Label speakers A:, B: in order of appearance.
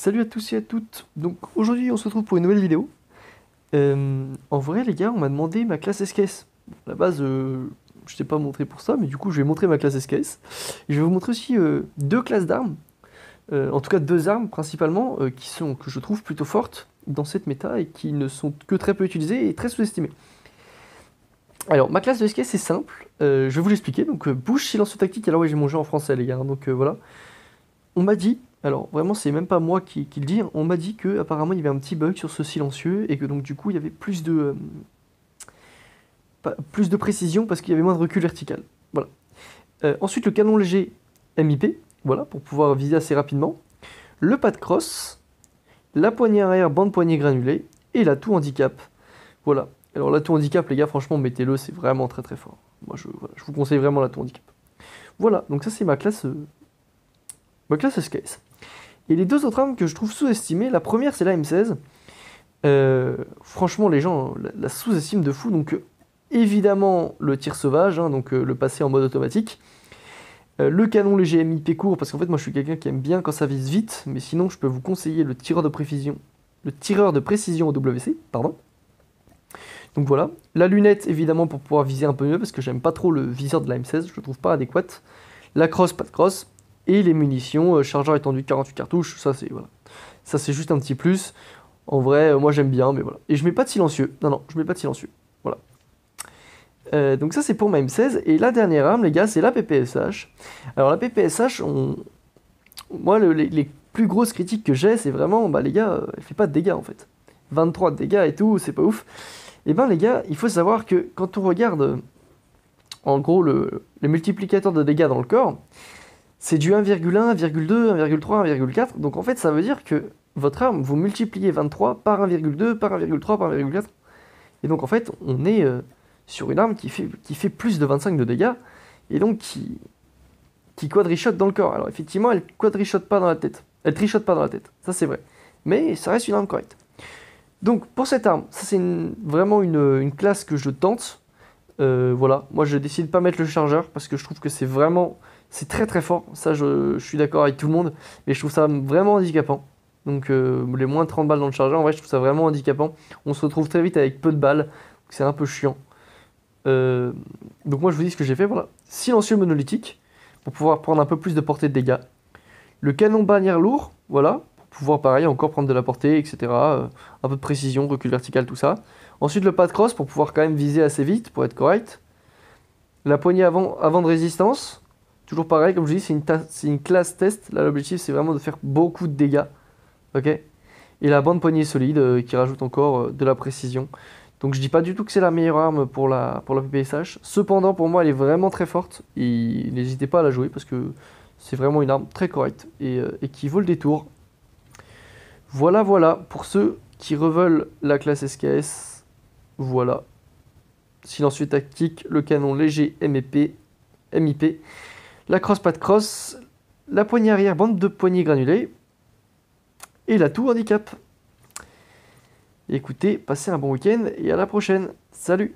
A: Salut à tous et à toutes. Donc aujourd'hui on se retrouve pour une nouvelle vidéo. En vrai les gars, on m'a demandé ma classe SKS. À la base, je t'ai pas montré pour ça, mais du coup je vais montrer ma classe SKS. Et je vais vous montrer aussi deux classes d'armes, en tout cas deux armes principalement, que je trouve plutôt fortes dans cette méta et qui ne sont que très peu utilisées et très sous-estimées. Alors ma classe de SKS c'est simple, je vais vous l'expliquer. Donc bouche, silencieux tactique. Alors oui, j'ai mon jeu en français les gars, hein, donc voilà. On m'a dit, alors vraiment c'est même pas moi qui le dis, hein, on m'a dit que apparemment il y avait un petit bug sur ce silencieux et que donc du coup il y avait plus de précision parce qu'il y avait moins de recul vertical. Voilà. Ensuite le canon léger MIP, voilà, pour pouvoir viser assez rapidement. Le pas de crosse, la poignée arrière, bande poignée granulée et l'atout handicap. Voilà. Alors l'atout handicap les gars, franchement mettez-le, c'est vraiment très très fort. Moi voilà, je vous conseille vraiment l'atout handicap. Voilà, donc ça c'est ma classe SKS. Et les deux autres armes que je trouve sous-estimées, la première c'est la M16. Franchement, les gens la sous-estiment de fou. Donc, évidemment, le tir sauvage, hein, donc le passer en mode automatique. Le canon léger MIP court, parce qu'en fait, moi je suis quelqu'un qui aime bien quand ça vise vite. Mais sinon, je peux vous conseiller le tireur de précision. Le tireur de précision au WC, pardon. Donc voilà. La lunette, évidemment, pour pouvoir viser un peu mieux, parce que j'aime pas trop le viseur de la M16, je le trouve pas adéquat. La crosse, pas de crosse. Et les munitions, chargeur étendu 48 cartouches, ça c'est voilà. Ça c'est juste un petit plus. En vrai, moi j'aime bien, mais voilà. Et je mets pas de silencieux. Non, non, je mets pas de silencieux. Voilà. Donc ça c'est pour ma M16. Et la dernière arme, les gars, c'est la PPSH. Alors la PPSH, moi les plus grosses critiques que j'ai, c'est vraiment, bah les gars, elle fait pas de dégâts en fait. 23 de dégâts et tout, c'est pas ouf. Et ben les gars, il faut savoir que quand on regarde, en gros, les multiplicateurs de dégâts dans le corps, c'est du 1,1, 1,2, 1,3, 1,4. Donc en fait, ça veut dire que votre arme, vous multipliez 23 par 1,2, par 1,3, par 1,4. Et donc en fait, on est sur une arme qui fait plus de 25 de dégâts, et donc qui quadrichote dans le corps. Alors effectivement, elle quadrichote pas dans la tête. Elle trichote pas dans la tête, ça c'est vrai. Mais ça reste une arme correcte. Donc pour cette arme, ça c'est vraiment une classe que je tente. Voilà, moi je décide de pas mettre le chargeur, parce que je trouve que c'est très très fort. Ça je suis d'accord avec tout le monde, mais je trouve ça vraiment handicapant. Donc les moins de 30 balles dans le chargeur, en vrai je trouve ça vraiment handicapant. On se retrouve très vite avec peu de balles, c'est un peu chiant. Euh, donc moi je vous dis ce que j'ai fait, voilà. Silencieux monolithique, pour pouvoir prendre un peu plus de portée de dégâts. Le canon bannière lourd, voilà, pour pouvoir pareil encore prendre de la portée, etc. Un peu de précision, recul vertical, tout ça. Ensuite le pas de crosse, pour pouvoir quand même viser assez vite, pour être correct. La poignée avant de résistance, toujours pareil, comme je dis, c'est une classe test. Là l'objectif c'est vraiment de faire beaucoup de dégâts. Ok. Et la bande poignée solide qui rajoute encore de la précision. Donc je dis pas du tout que c'est la meilleure arme pour la PPSH. Cependant pour moi elle est vraiment très forte et n'hésitez pas à la jouer parce que c'est vraiment une arme très correcte et qui vaut le détour. Voilà voilà pour ceux qui reveulent la classe SKS. Voilà. Silencieux tactique, le canon léger MIP, la crosse pas de crosse, la poignée arrière, bande de poignée granulée et l'atout handicap. Écoutez, passez un bon week-end et à la prochaine. Salut!